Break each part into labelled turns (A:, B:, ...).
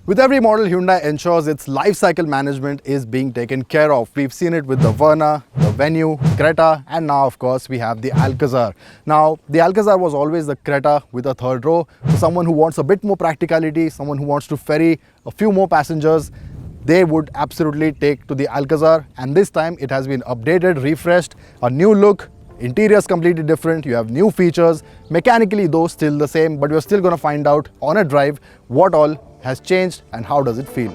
A: With every model, Hyundai ensures its life cycle management is being taken care of. We've seen it with the Verna, the Venue, Creta, and now of course we have the Alcazar. Now the Alcazar was always the Creta with a third row. For someone who wants a bit more practicality, someone who wants to ferry a few more passengers, they would absolutely take to the Alcazar, and this time it has been updated, refreshed, a new look. Interior is completely different, you have new features, mechanically though still the same, but we're still going to find out on a drive what all has changed and how does it feel.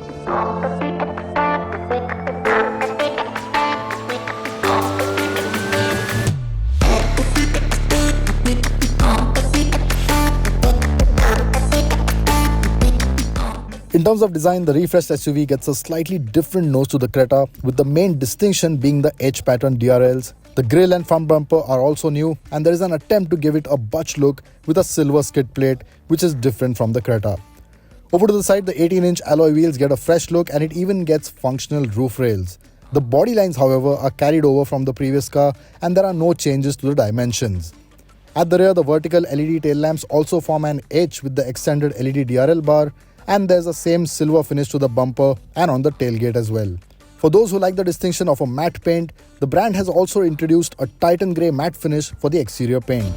A: In terms of design, the refreshed SUV gets a slightly different nose to the Creta, with the main distinction being the edge pattern DRLs. The grille and front bumper are also new, and there is an attempt to give it a butch look with a silver skid plate, which is different from the Creta. Over to the side, the 18-inch alloy wheels get a fresh look, and it even gets functional roof rails. The body lines, however, are carried over from the previous car, and there are no changes to the dimensions. At the rear, the vertical LED tail lamps also form an H with the extended LED DRL bar, and there's the same silver finish to the bumper and on the tailgate as well. For those who like the distinction of a matte paint, the brand has also introduced a Titan Grey matte finish for the exterior paint.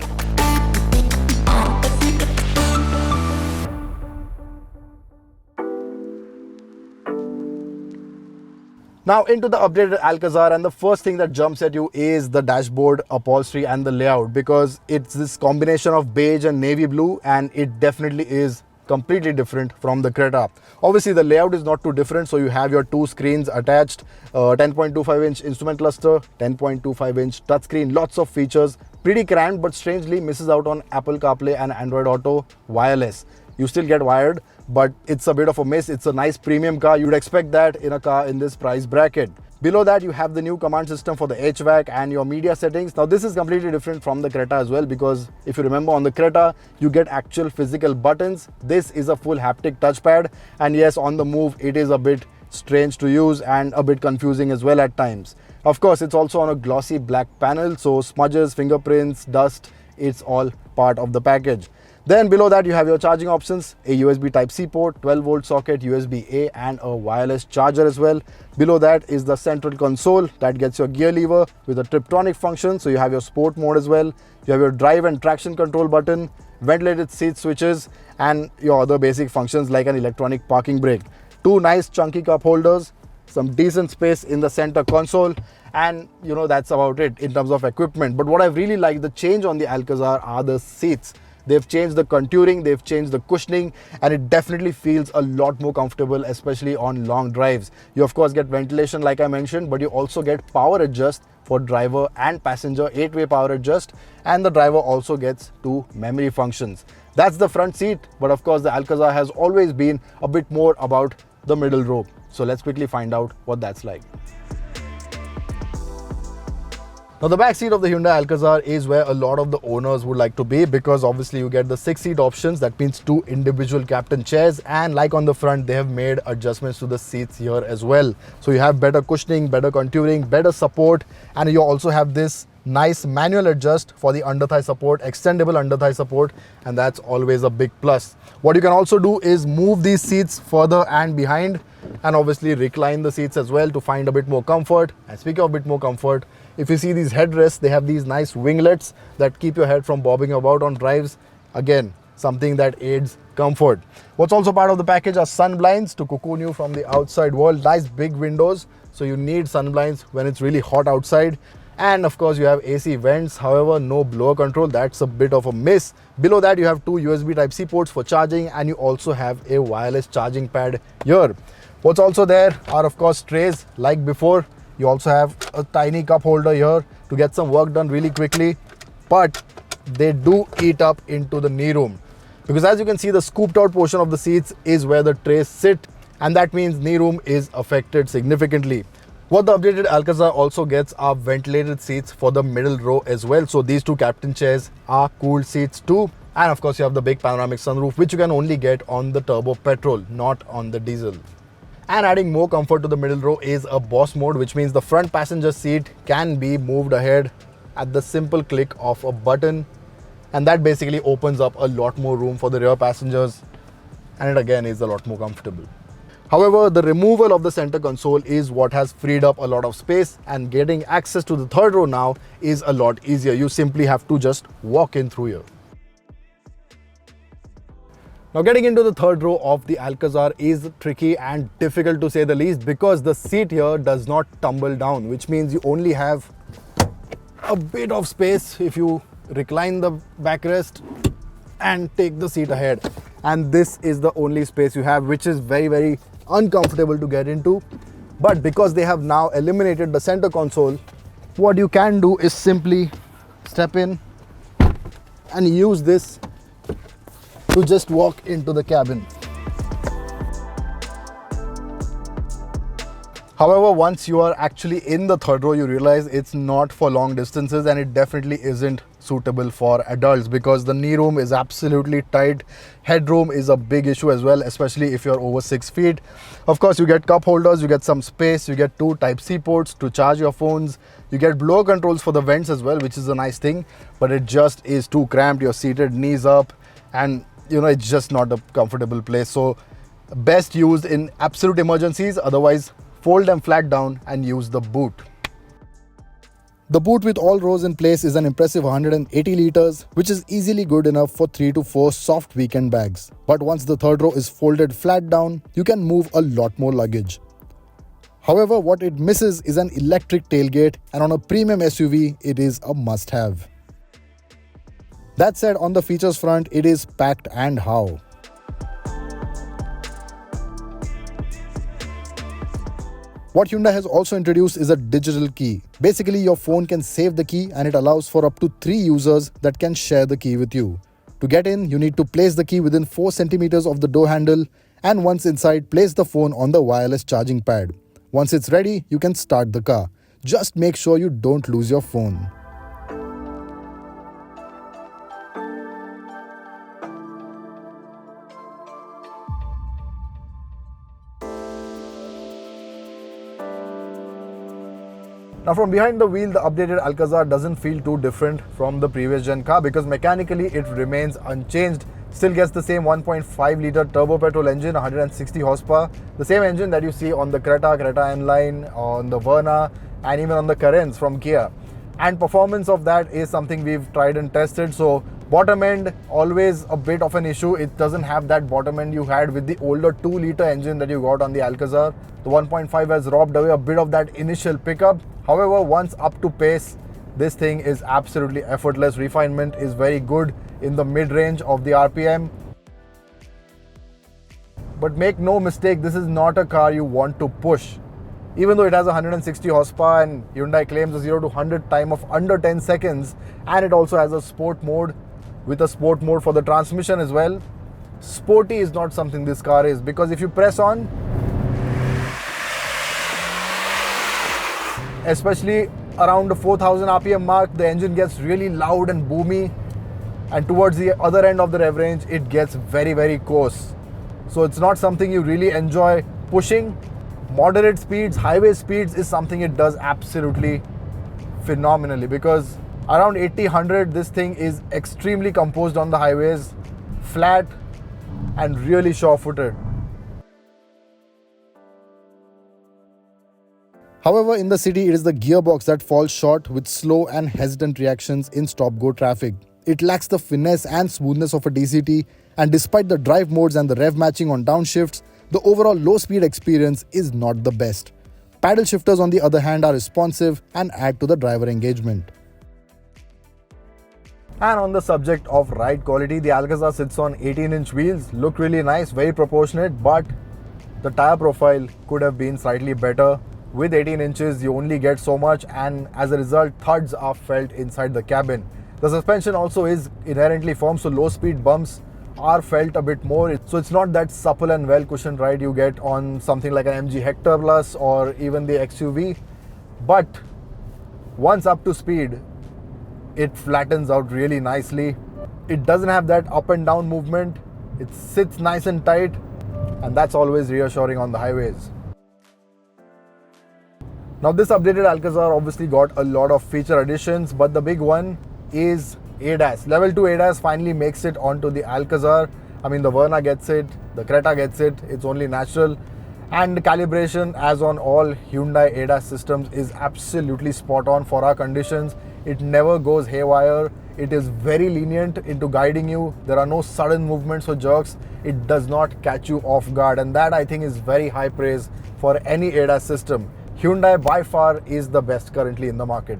A: Now into the updated Alcazar, and the first thing that jumps at you is the dashboard upholstery and the layout, because it's this combination of beige and navy blue, and it definitely is completely different from the Creta. Obviously the layout is not too different, so you have your two screens attached, 10.25-inch instrument cluster, 10.25-inch touchscreen, lots of features, pretty cramped, but strangely misses out on Apple CarPlay and Android Auto wireless. You still get wired, but it's a bit of a miss. It's a nice premium car. You'd expect that in a car in this price bracket. Below that, you have the new command system for the HVAC and your media settings. Now this is completely different from the Creta as well, because if you remember, on the Creta you get actual physical buttons. This is a full haptic touchpad, and yes, on the move it is a bit strange to use and a bit confusing as well at times. Of course, it's also on a glossy black panel, so smudges, fingerprints, dust, it's all part of the package. Then below that you have your charging options, a USB Type-C port, 12-volt socket, USB-A, and a wireless charger as well. Below that is the central console that gets your gear lever with a Tiptronic function, so you have your sport mode as well. You have your drive and traction control button, ventilated seat switches, and your other basic functions like an electronic parking brake. Two nice chunky cup holders, some decent space in the center console, and that's about it in terms of equipment. But what I really like, the change on the Alcazar, are the seats. They've changed the contouring, they've changed the cushioning, and it definitely feels a lot more comfortable, especially on long drives. You of course get ventilation like I mentioned, but you also get power adjust for driver and passenger, 8-way power adjust, and the driver also gets 2 memory functions. That's the front seat, but of course the Alcazar has always been a bit more about the middle row. So let's quickly find out what that's like. Now the back seat of the Hyundai Alcazar is where a lot of the owners would like to be, because obviously you get the 6-seat options. That means 2 individual captain chairs, and like on the front, they have made adjustments to the seats here as well. So you have better cushioning, better contouring, better support, and you also have this nice manual adjust for the under thigh support, extendable under thigh support, and that's always a big plus. What you can also do is move these seats further and behind, and obviously recline the seats as well to find a bit more comfort. And speaking of a bit more comfort, if you see these headrests, they have these nice winglets that keep your head from bobbing about on drives. Again, something that aids comfort. What's also part of the package are sun blinds to cocoon you from the outside world. Nice big windows, so you need sun blinds when it's really hot outside. And of course you have AC vents, however no blower control. That's a bit of a miss. Below that you have 2 USB Type-C ports for charging, and you also have a wireless charging pad here. What's also there are of course trays like before. You also have a tiny cup holder here to get some work done really quickly, but they do eat up into the knee room, because as you can see, the scooped out portion of the seats is where the trays sit, and that means knee room is affected significantly. What the updated Alcazar also gets are ventilated seats for the middle row as well. So these 2 captain chairs are cooled seats too. And of course you have the big panoramic sunroof, which you can only get on the turbo petrol, not on the diesel. And adding more comfort to the middle row is a boss mode, which means the front passenger seat can be moved ahead at the simple click of a button, and that basically opens up a lot more room for the rear passengers, and it again is a lot more comfortable. However, the removal of the center console is what has freed up a lot of space, and getting access to the third row now is a lot easier. You simply have to just walk in through here. Now, getting into the third row of the Alcazar is tricky and difficult to say the least, because the seat here does not tumble down, which means you only have a bit of space if you recline the backrest and take the seat ahead. And this is the only space you have, which is very, very uncomfortable to get into. But because they have now eliminated the center console, what you can do is simply step in and use this to just walk into the cabin. However, once you are actually in the third row, you realize it's not for long distances, and it definitely isn't suitable for adults because the knee room is absolutely tight. Headroom is a big issue as well, especially if you're over 6 feet. Of course, you get cup holders, you get some space, you get 2 Type-C ports to charge your phones, you get blower controls for the vents as well, which is a nice thing, but it just is too cramped. You're seated knees up, and it's just not a comfortable place. So best used in absolute emergencies. Otherwise, fold them flat down and use the boot. The boot with all rows in place is an impressive 180 liters, which is easily good enough for 3 to 4 soft weekend bags. But once the third row is folded flat down, you can move a lot more luggage. However, what it misses is an electric tailgate, and on a premium SUV, it is a must-have. That said, on the features front, it is packed and how. What Hyundai has also introduced is a digital key. Basically, your phone can save the key, and it allows for up to 3 users that can share the key with you. To get in, you need to place the key within 4 centimeters of the door handle, and once inside, place the phone on the wireless charging pad. Once it's ready, you can start the car. Just make sure you don't lose your phone. Now, from behind the wheel, the updated Alcazar doesn't feel too different from the previous gen car because mechanically it remains unchanged. Still gets the same 1.5 litre turbo petrol engine, 160 horsepower. The same engine that you see on the Creta M-Line, on the Verna, and even on the Carens from Kia. And performance of that is something we've tried and tested. So bottom end, always a bit of an issue. It doesn't have that bottom end you had with the older 2 litre engine that you got on the Alcazar. The 1.5 has robbed away a bit of that initial pickup. However, once up to pace, this thing is absolutely effortless. Refinement is very good in the mid-range of the RPM. But make no mistake, this is not a car you want to push. Even though it has 160 horsepower and Hyundai claims a 0 to 100 time of under 10 seconds, and it also has a sport mode with a sport mode for the transmission as well, sporty is not something this car is, because if you press on, especially around the 4000 RPM mark, the engine gets really loud and boomy, and towards the other end of the rev range, it gets very, very coarse. So it's not something you really enjoy pushing. Moderate speeds, highway speeds is something it does absolutely phenomenally, because around 80-100, this thing is extremely composed on the highways, flat and really sure-footed. However, in the city, it is the gearbox that falls short with slow and hesitant reactions in stop-go traffic. It lacks the finesse and smoothness of a DCT, and despite the drive modes and the rev matching on downshifts, the overall low-speed experience is not the best. Paddle shifters, on the other hand, are responsive and add to the driver engagement. And on the subject of ride quality, the Alcazar sits on 18-inch wheels, look really nice, very proportionate, but the tire profile could have been slightly better. With 18 inches, you only get so much, and as a result, thuds are felt inside the cabin. The suspension also is inherently firm, so low-speed bumps are felt a bit more. So it's not that supple and well-cushioned ride you get on something like an MG Hector Plus or even the XUV. But once up to speed, it flattens out really nicely. It doesn't have that up and down movement. It sits nice and tight, and that's always reassuring on the highways. Now, this updated Alcazar obviously got a lot of feature additions, but the big one is ADAS. Level 2 ADAS finally makes it onto the Alcazar. I mean, the Verna gets it, the Creta gets it, it's only natural. And the calibration, as on all Hyundai ADAS systems, is absolutely spot on for our conditions. It never goes haywire. It is very lenient into guiding you. There are no sudden movements or jerks. It does not catch you off guard, and that I think is very high praise for any ADAS system. Hyundai by far is the best currently in the market.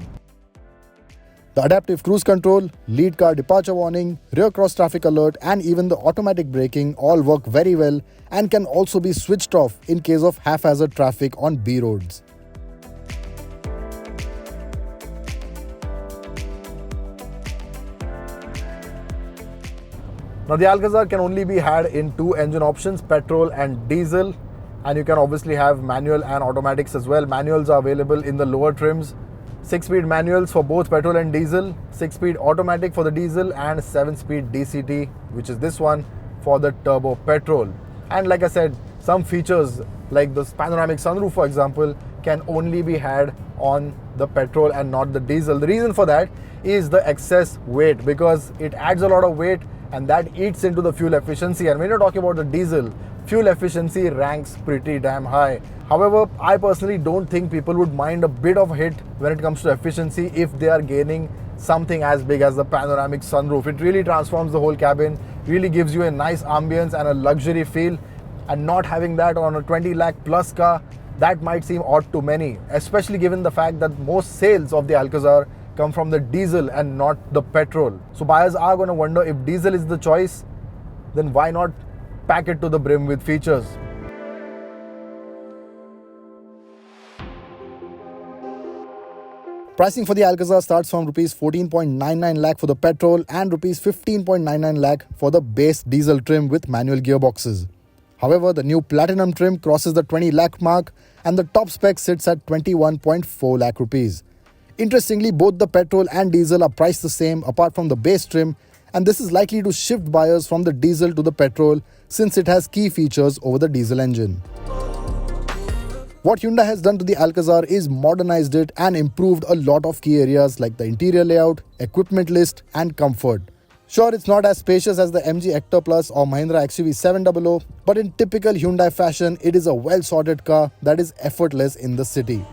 A: The adaptive cruise control, lead car departure warning, rear cross traffic alert, and even the automatic braking all work very well and can also be switched off in case of haphazard traffic on B roads. Now the Alcazar can only be had in two engine options, petrol and diesel, and you can obviously have manual and automatics as well. Manuals are available in the lower trims. 6-speed manuals for both petrol and diesel, 6-speed automatic for the diesel, and 7-speed DCT, which is this one, for the turbo petrol. And like I said, some features like the panoramic sunroof, for example, can only be had on the petrol and not the diesel. The reason for that is the excess weight, because it adds a lot of weight and that eats into the fuel efficiency. And when you're talking about the diesel, fuel efficiency ranks pretty damn high. However, I personally don't think people would mind a bit of a hit when it comes to efficiency if they are gaining something as big as the panoramic sunroof. It really transforms the whole cabin, really gives you a nice ambience and a luxury feel, and not having that on a 20 lakh plus car, that might seem odd to many, especially given the fact that most sales of the Alcazar come from the diesel and not the petrol. So buyers are going to wonder, if diesel is the choice, then why not pack it to the brim with features? Pricing for the Alcazar starts from Rs 14.99 lakh for the petrol and Rs 15.99 lakh for the base diesel trim with manual gearboxes. However, the new platinum trim crosses the 20 lakh mark and the top spec sits at 21.4 lakh rupees. Interestingly, both the petrol and diesel are priced the same apart from the base trim, and this is likely to shift buyers from the diesel to the petrol since it has key features over the diesel engine. What Hyundai has done to the Alcazar is modernized it and improved a lot of key areas like the interior layout, equipment list, and comfort. Sure, it's not as spacious as the MG Hector Plus or Mahindra XUV 700, but in typical Hyundai fashion, it is a well-sorted car that is effortless in the city.